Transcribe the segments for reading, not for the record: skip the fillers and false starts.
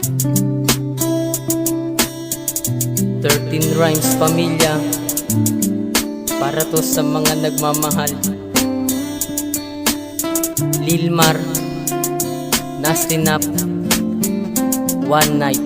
13 Rhymes Pamilya, para to sa mga nagmamahal. Lilmar, Nasty Nap, One Night.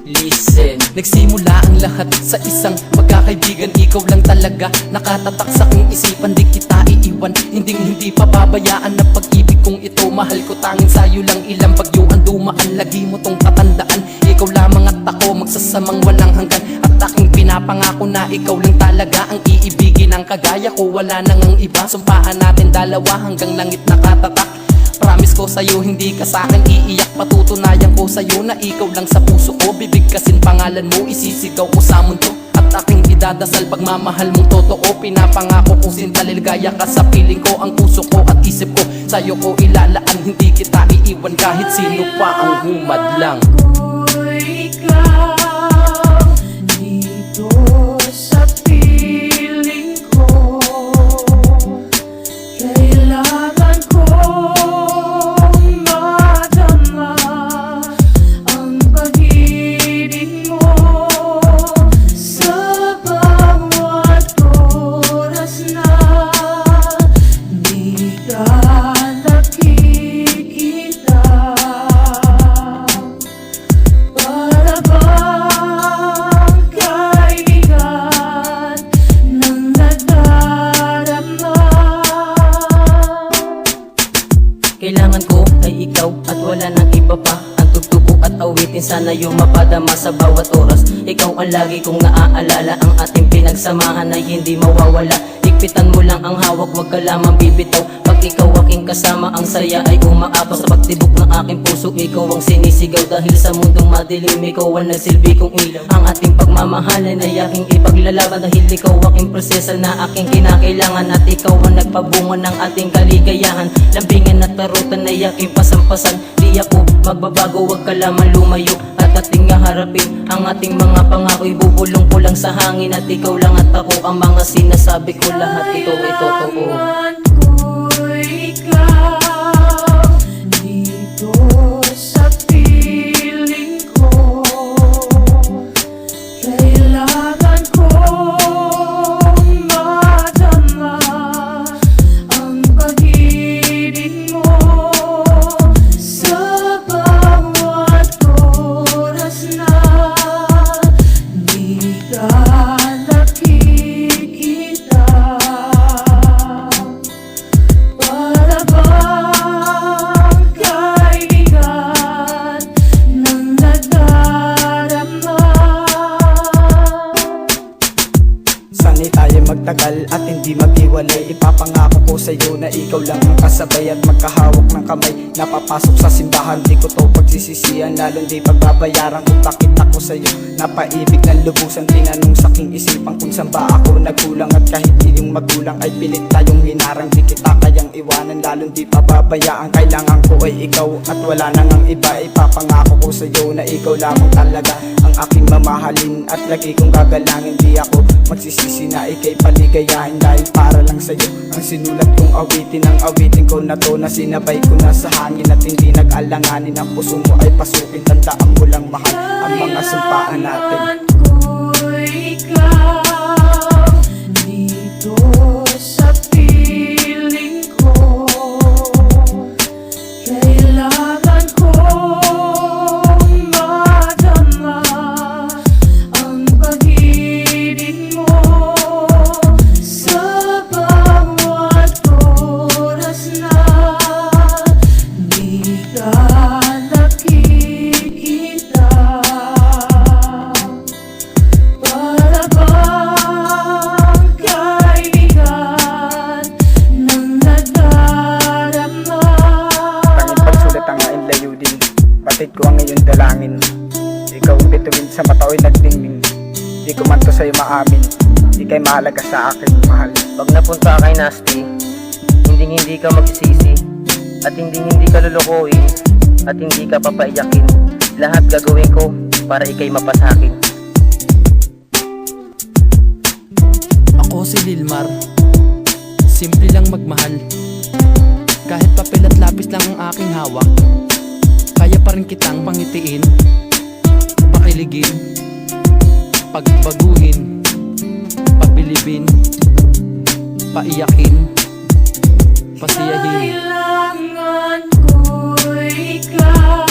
Listen. Nagsimula ang lahat sa isang magkakaibigan. Ikaw lang talaga nakatatak sa aking isipan. Di kita iiwan, hindi pababayaan na pag-ibig kong ito. Mahal ko tanging sa'yo lang, ilang bagyo ang dumaan. Lagi mo tong tatandaan, ikaw lamang at ako, magsasamang walang hanggan. At aking pinapangako na ikaw lang talaga ang iibigin. Ang kagaya ko, wala nang ang iba. Sumpahan natin dalawa hanggang langit nakatatak. Promise ko sa'yo, hindi ka sa'kin iiyak. Patutunayan ko sa'yo na ikaw lang sa puso ko. Bibigkasin pangalan mo, isisigaw ko sa mundo. At aking idadasal pagmamahal mong totoo. Pinapangako ko sintaligaya ka sa piling ko. Ang puso ko at isip ko, sa'yo ko ilalaan. Hindi kita iiwan kahit sino pa ang humadlang. Ako'y ikaw dito sa piling ko. Kailangan kong madama ang pag-ibig mo sa bawat oras na di ka nakikita. Para bang kaibigan ng nagdarama. Kailangan ko ay ikaw at wala nang iba pa. Ang tugtugo at awitin sana yung mapadama sa bawat oras. Ikaw ang lagi kong naaalala. Ang ating pinagsamahan ay hindi mawawala. Higpitan mo lang ang hawak, wag ka lamang bibitaw. Pag ikaw aking kasama, ang saya ay umaapaw. Sa pagtibok ng aking puso, ikaw ang sinisigaw. Dahil sa mundong madilim, ikaw ang nagsilbi kong ilaw. Ang ating pagmamahalan ay aking ipaglalaban. Dahil ikaw aking prosesa na aking kinakailangan. At ikaw ang nagpabunga ng ating kaligayahan. Lambingan at tarutan ay aking pasampasan. Di ako magbabago, wag ka lamang lumayo. At ating harapin ang ating mga pangako'y bubulong ko lang sa hangin. At ikaw lang at ako ang mga sinasabi ko. Lahat ito ay totoo. Kailangan ko'y ikaw dito sa piling ko. Kailangan kong madama ang pag-ibig mo sa bawat oras na di ka nakikita. Para bang kaibigan ng nagdarama. Sana'y tayo magtagal at hindi maghiwalay. Ipapangako ko sa'yo na ikaw lang ang kasabay. At magkahawak ng kamay, napapasok sa simbahan. Di ko to pagsisisihan, lalong di pagbabayaran. Kung bakit ako sa'yo napaibig ng lubusan. Tinanong sa'king isipan kung saan ba ako nagkulang. At kahit iyong magulang ay pilit tayong hinarang. Di kita kayang iwanan, lalong di pababayaan. Kailangan ko ay ikaw at wala nang ang iba. Ipapangako ko sa'yo na ikaw lamang talaga ang aking mamahalin. At lagi kong gagalangin, di ako magsisisi na ika'y paligayahin. Dahil para lang sa'yo ang sinulat kong awitin. Ang awitin ko na to na sinabay ko na sa hangin. At hindi nag-alanganin, ang puso mo ay pasukin. Tandaan mo lang mahal ang mga sumpaan natin. Kailangan ko'y ikaw dito sa piling ko. Kailangan kong madama ang pag-ibig mo sa bawat oras na di ka nakikita. Para bang kaibigan ng nagdarama. Tanging pagsulat ang aking layunin, batid ko ang iyong dalangin. Ikaw ang bituin sa mata ko'y nagdingning. Di ko man to sa'yo maamin, ika'y mahalaga sa akin, mahal. Pag napunta kay Nasty, hindi ka magsisisi. At hindi ka lulukoyin. At hindi ka papaiyakin. Lahat gagawin ko para ika'y mapasakin. Ako si Lilmar, simple lang magmahal. Kahit papel at lapis lang ang aking hawak, kaya pa rin kitang pangitiin, pakiligin, pagbaguhin, pabilibin, paiyakin, pasiyahin. Kailangan ko ikaw.